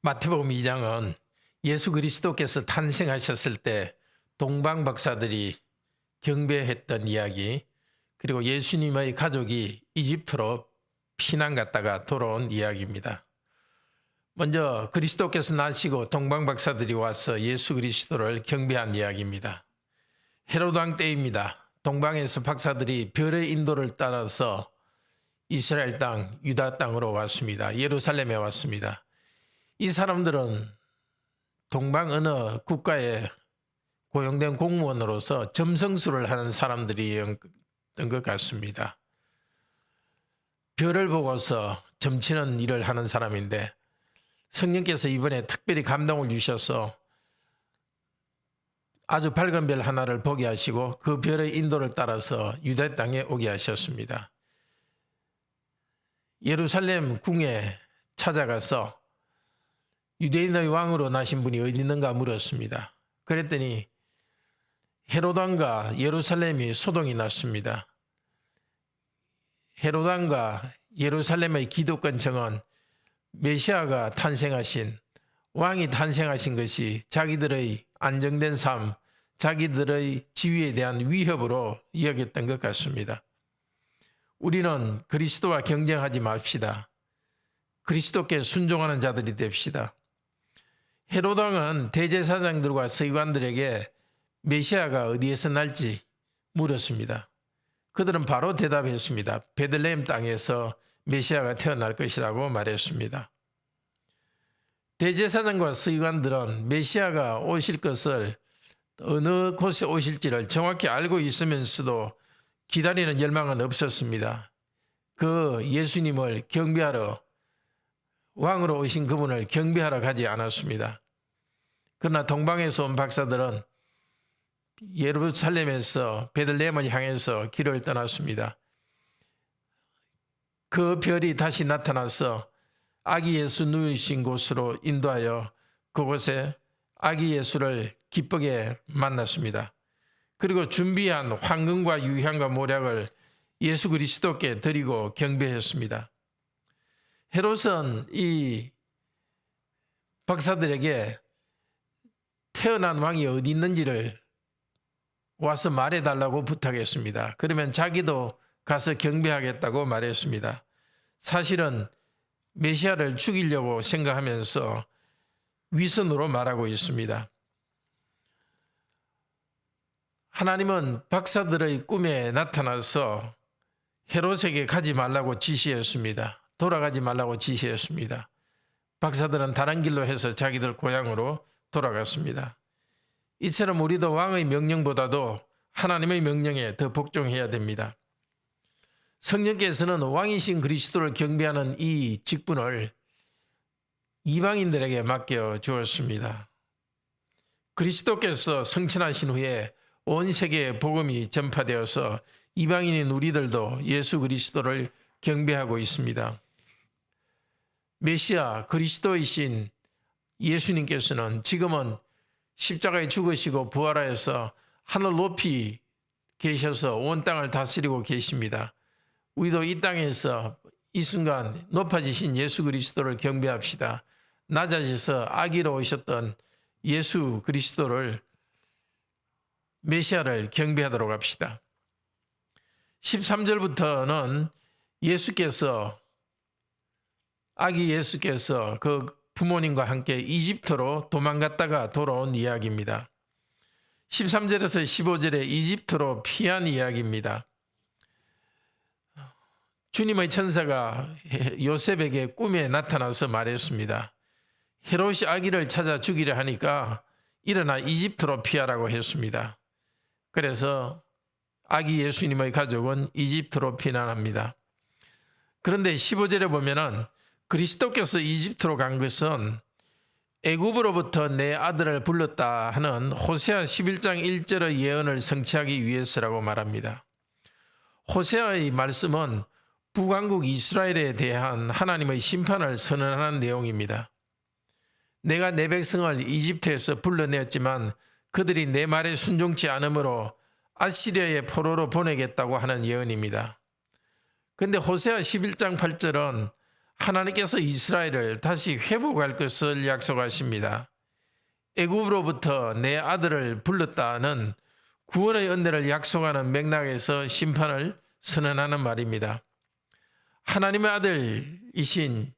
마태복음 2장은 예수 그리스도께서 탄생하셨을 때 동방 박사들이 경배했던 이야기, 그리고 예수님의 가족이 이집트로 피난 갔다가 돌아온 이야기입니다. 먼저 그리스도께서 나시고 동방 박사들이 와서 예수 그리스도를 경배한 이야기입니다. 헤롯 왕 때입니다. 동방에서 박사들이 별의 인도를 따라서 이스라엘 땅, 유다 땅으로 왔습니다. 예루살렘에 왔습니다. 이 사람들은 동방 어느 국가에 고용된 공무원으로서 점성술을 하는 사람들이었던 것 같습니다. 별을 보고서 점치는 일을 하는 사람인데 성령께서 이번에 특별히 감동을 주셔서 아주 밝은 별 하나를 보게 하시고 그 별의 인도를 따라서 유다 땅에 오게 하셨습니다. 예루살렘 궁에 찾아가서 유대인의 왕으로 나신 분이 어디 있는가 물었습니다. 그랬더니 헤롯 왕과 예루살렘이 소동이 났습니다. 헤롯 왕과 예루살렘의 기득권층은 메시아가 탄생하신, 왕이 탄생하신 것이 자기들의 안정된 삶, 자기들의 지위에 대한 위협으로 여겼던 것 같습니다. 우리는 그리스도와 경쟁하지 맙시다. 그리스도께 순종하는 자들이 됩시다. 헤롯 왕은 대제사장들과 서기관들에게 메시아가 어디에서 날지 물었습니다. 그들은 바로 대답했습니다. 베들레헴 땅에서 메시아가 태어날 것이라고 말했습니다. 대제사장과 서기관들은 메시아가 오실 것을 어느 곳에 오실지를 정확히 알고 있으면서도 기다리는 열망은 없었습니다. 그 예수님을 경배하러, 왕으로 오신 그분을 경배하러 가지 않았습니다. 그러나 동방에서 온 박사들은 예루살렘에서 베들레헴을 향해서 길을 떠났습니다. 그 별이 다시 나타나서 아기 예수 누이신 곳으로 인도하여 그곳에 아기 예수를 기쁘게 만났습니다. 그리고 준비한 황금과 유향과 모략을 예수 그리스도께 드리고 경배했습니다. 헤롯은 이 박사들에게 태어난 왕이 어디 있는지를 와서 말해달라고 부탁했습니다. 그러면 자기도 가서 경배하겠다고 말했습니다. 사실은 메시아를 죽이려고 생각하면서 위선으로 말하고 있습니다. 하나님은 박사들의 꿈에 나타나서 헤롯에게 가지 말라고 지시했습니다. 돌아가지 말라고 지시했습니다. 박사들은 다른 길로 해서 자기들 고향으로 돌아갔습니다. 이처럼 우리도 왕의 명령보다도 하나님의 명령에 더 복종해야 됩니다. 성령께서는 왕이신 그리스도를 경배하는 이 직분을 이방인들에게 맡겨 주었습니다. 그리스도께서 성천하신 후에 온 세계에 복음이 전파되어서 이방인인 우리들도 예수 그리스도를 경배하고 있습니다. 메시아 그리스도이신 예수님께서는 지금은 십자가에 죽으시고 부활하여서 하늘 높이 계셔서 온 땅을 다스리고 계십니다. 우리도 이 땅에서 이 순간 높아지신 예수 그리스도를 경배합시다. 낮아져서 아기로 오셨던 예수 그리스도를, 메시아를 경배하도록 합시다. 13절부터는 아기 예수께서 그 부모님과 함께 이집트로 도망갔다가 돌아온 이야기입니다. 13절에서 15절에 이집트로 피한 이야기입니다. 주님의 천사가 요셉에게 꿈에 나타나서 말했습니다. 헤롯이 아기를 찾아 죽이려 하니까 일어나 이집트로 피하라고 했습니다. 그래서 아기 예수님의 가족은 이집트로 피난합니다. 그런데 15절에 보면은 그리스도께서 이집트로 간 것은 애굽으로부터 내 아들을 불렀다 하는 호세아 11장 1절의 예언을 성취하기 위해서라고 말합니다. 호세아의 말씀은 북왕국 이스라엘에 대한 하나님의 심판을 선언하는 내용입니다. 내가 내 백성을 이집트에서 불러내었지만 그들이 내 말에 순종치 않으므로 아시리아의 포로로 보내겠다고 하는 예언입니다. 그런데 호세아 11장 8절은 하나님께서 이스라엘을 다시 회복할 것을 약속하십니다. 애굽으로부터 내 아들을 불렀다는 구원의 은혜를 약속하는 맥락에서 심판을 선언하는 말입니다. 하나님의 아들이신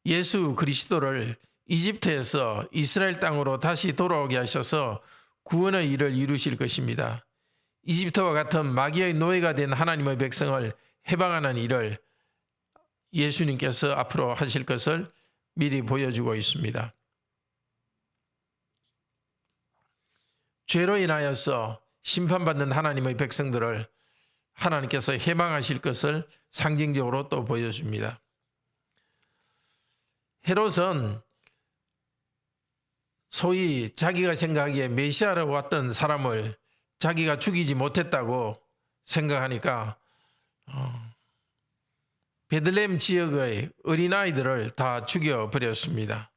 예수 그리스도를 이집트에서 이스라엘 땅으로 다시 돌아오게 하셔서 구원의 일을 이루실 것입니다. 이집트와 같은 마귀의 노예가 된 하나님의 백성을 해방하는 일을 예수님께서 앞으로 하실 것을 미리 보여주고 있습니다. 죄로 인하여서 심판받는 하나님의 백성들을 하나님께서 해방하실 것을 상징적으로 또 보여줍니다. 헤롯은 소위 자기가 생각하기에 메시아로 왔던 사람을 자기가 죽이지 못했다고 생각하니까 베들레헴 지역의 어린아이들을 다 죽여버렸습니다.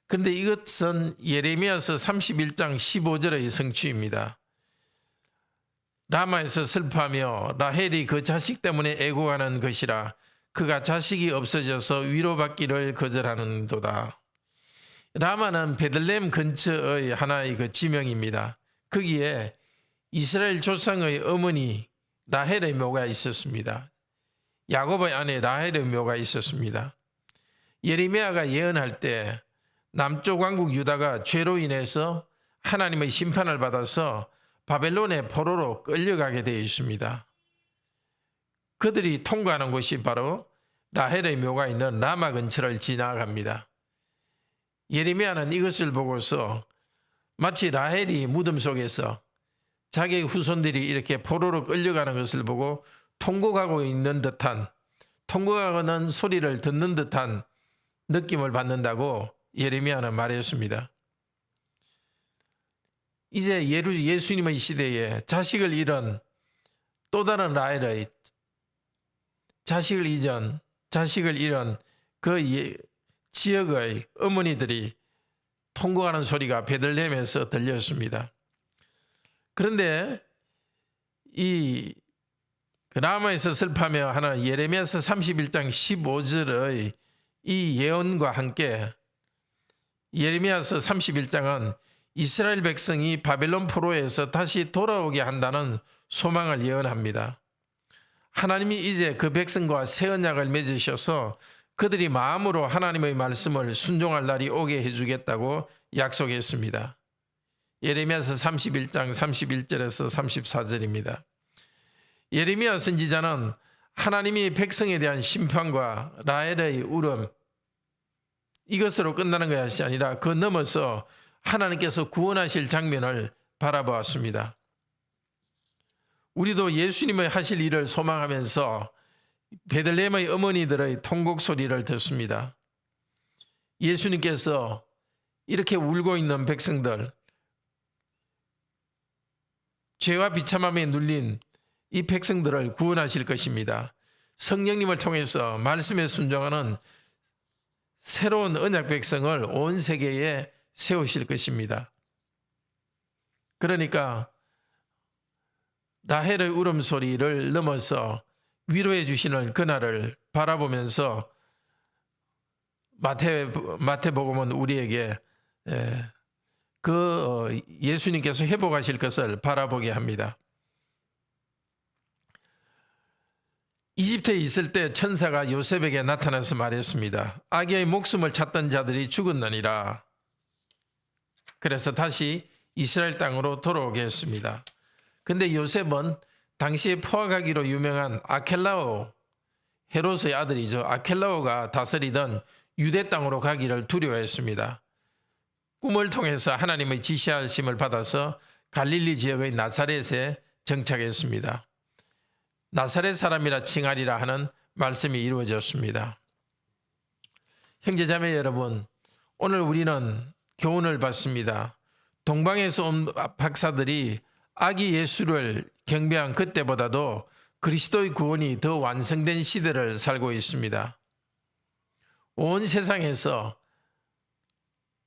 그런데 이것은 예레미야서 31장 15절의 성취입니다. 라마에서 슬퍼하며 라헬이 그 자식 때문에 애고하는 것이라. 그가 자식이 없어져서 위로받기를 거절하는도다. 라마는 베들레헴 근처의 하나의 그 지명입니다. 거기에 이스라엘 조상의 어머니 라헬의 묘가 있었습니다. 야곱의 아내 라헬의 묘가 있었습니다. 예레미야가 예언할 때 남쪽 왕국 유다가 죄로 인해서 하나님의 심판을 받아서 바벨론의 포로로 끌려가게 되어 있습니다. 그들이 통과하는 곳이 바로 라헬의 묘가 있는 라마 근처를 지나갑니다. 예레미야는 이것을 보고서 마치 라헬이 무덤 속에서 자기의 후손들이 이렇게 포로로 끌려가는 것을 보고 통곡하고 있는 듯한, 통곡하는 소리를 듣는 듯한 느낌을 받는다고 예레미야는 말했습니다. 이제 예수님의 시대에 자식을 잃은 또 다른 라헬의 자식을 잃은 그 지역의 어머니들이 통곡하는 소리가 베들레헴에서 들렸습니다. 그런데 이 라마에서 슬퍼하며 하는 예레미야서 31장 15절의 이 예언과 함께 예레미야서 31장은 이스라엘 백성이 바벨론 포로에서 다시 돌아오게 한다는 소망을 예언합니다. 하나님이 이제 그 백성과 새 언약을 맺으셔서 그들이 마음으로 하나님의 말씀을 순종할 날이 오게 해주겠다고 약속했습니다. 예레미야서 31장 31절에서 34절입니다. 예레미야 선지자는 하나님이 백성에 대한 심판과 라헬의 울음 이것으로 끝나는 것이 아니라 그 넘어서 하나님께서 구원하실 장면을 바라보았습니다. 우리도 예수님의 하실 일을 소망하면서 베들레헴의 어머니들의 통곡 소리를 듣습니다. 예수님께서 이렇게 울고 있는 백성들, 죄와 비참함에 눌린 이 백성들을 구원하실 것입니다. 성령님을 통해서 말씀에 순종하는 새로운 언약 백성을 온 세계에 세우실 것입니다. 그러니까 라헬의 울음소리를 넘어서 위로해 주시는 그날을 바라보면서 마태복음은 우리에게 그 예수님께서 회복하실 것을 바라보게 합니다. 이집트에 있을 때 천사가 요셉에게 나타나서 말했습니다. 아기의 목숨을 찾던 자들이 죽었느니라. 그래서 다시 이스라엘 땅으로 돌아오게 했습니다. 그런데 요셉은 당시에 포악하기로 유명한 아켈라오, 헤롯의 아들이죠. 아켈라오가 다스리던 유대 땅으로 가기를 두려워했습니다. 꿈을 통해서 하나님의 지시하심을 받아서 갈릴리 지역의 나사렛에 정착했습니다. 나사렛 사람이라 칭하리라 하는 말씀이 이루어졌습니다. 형제자매 여러분, 오늘 우리는 교훈을 받습니다. 동방에서 온 박사들이 아기 예수를 경배한 그때보다도 그리스도의 구원이 더 완성된 시대를 살고 있습니다. 온 세상에서,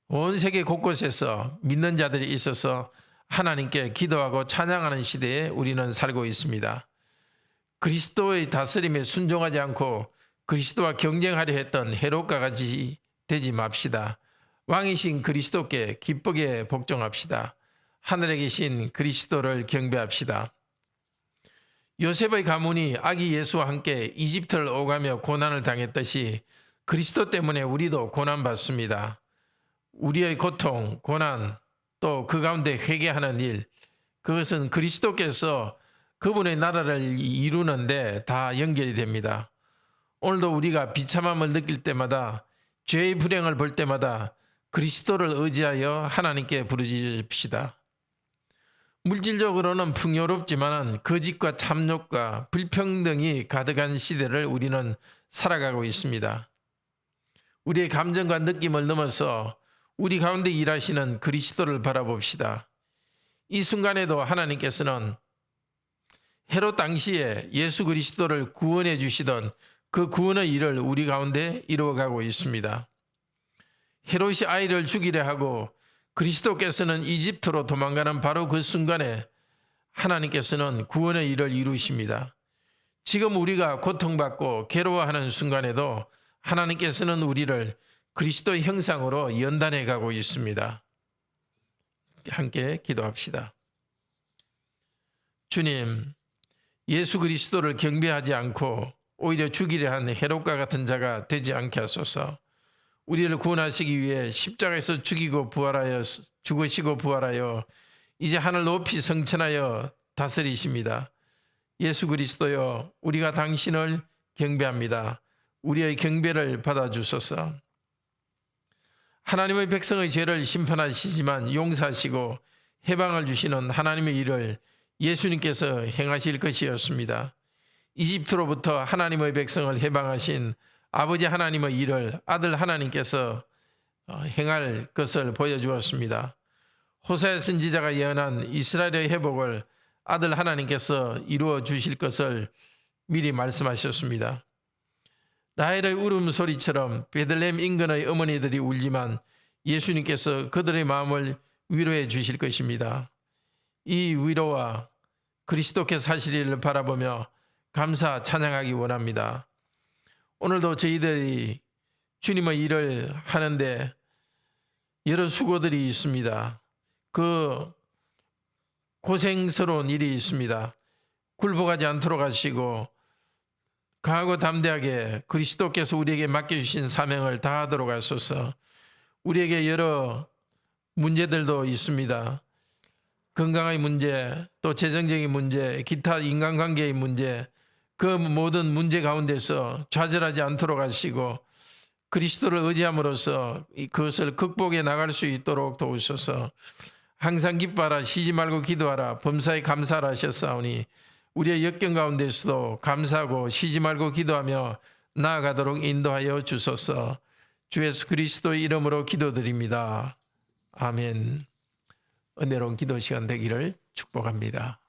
온 세계 곳곳에서 믿는 자들이 있어서 하나님께 기도하고 찬양하는 시대에 우리는 살고 있습니다. 그리스도의 다스림에 순종하지 않고 그리스도와 경쟁하려 했던 헤롯과 같이 되지 맙시다. 왕이신 그리스도께 기쁘게 복종합시다. 하늘에 계신 그리스도를 경배합시다. 요셉의 가문이 아기 예수와 함께 이집트를 오가며 고난을 당했듯이 그리스도 때문에 우리도 고난받습니다. 우리의 고통, 고난, 또 그 가운데 회개하는 일, 그것은 그리스도께서 그분의 나라를 이루는데 다 연결이 됩니다. 오늘도 우리가 비참함을 느낄 때마다, 죄의 불행을 볼 때마다 그리스도를 의지하여 하나님께 부르짖읍시다. 물질적으로는 풍요롭지만 거짓과 탐욕과 불평등이 가득한 시대를 우리는 살아가고 있습니다. 우리의 감정과 느낌을 넘어서 우리 가운데 일하시는 그리스도를 바라봅시다. 이 순간에도 하나님께서는 헤롯 당시에 예수 그리스도를 구원해 주시던 그 구원의 일을 우리 가운데 이루어가고 있습니다. 헤롯이 아이를 죽이려 하고 그리스도께서는 이집트로 도망가는 바로 그 순간에 하나님께서는 구원의 일을 이루십니다. 지금 우리가 고통받고 괴로워하는 순간에도 하나님께서는 우리를 그리스도의 형상으로 연단해 가고 있습니다. 함께 기도합시다. 주님, 예수 그리스도를 경배하지 않고 오히려 죽이려 한 헤롯과 같은 자가 되지 않게 하소서. 우리를 구원하시기 위해 십자가에서 죽으시고 부활하여 이제 하늘 높이 성천하여 다스리십니다. 예수 그리스도여, 우리가 당신을 경배합니다. 우리의 경배를 받아주소서. 하나님의 백성의 죄를 심판하시지만 용서하시고 해방을 주시는 하나님의 일을 예수님께서 행하실 것이었습니다. 이집트로부터 하나님의 백성을 해방하신 아버지 하나님의 일을 아들 하나님께서 행할 것을 보여주었습니다. 호세아 선지자가 예언한 이스라엘의 회복을 아들 하나님께서 이루어 주실 것을 미리 말씀하셨습니다. 라헬의 울음소리처럼 베들레헴 인근의 어머니들이 울지만 예수님께서 그들의 마음을 위로해 주실 것입니다. 이 위로와 그리스도께서 하실 일을 바라보며 감사 찬양하기 원합니다. 오늘도 저희들이 주님의 일을 하는데 여러 수고들이 있습니다. 그 고생스러운 일이 있습니다. 굴복하지 않도록 하시고 강하고 담대하게 그리스도께서 우리에게 맡겨주신 사명을 다하도록 하소서. 우리에게 여러 문제들도 있습니다. 건강의 문제, 또 재정적인 문제, 기타 인간관계의 문제, 그 모든 문제 가운데서 좌절하지 않도록 하시고 그리스도를 의지함으로써 그것을 극복해 나갈 수 있도록 도우소서. 항상 기뻐하라, 쉬지 말고 기도하라, 범사에 감사하라 하셨사오니 우리의 역경 가운데서도 감사하고 쉬지 말고 기도하며 나아가도록 인도하여 주소서. 주 예수 그리스도의 이름으로 기도드립니다. 아멘. 은혜로운 기도 시간 되기를 축복합니다.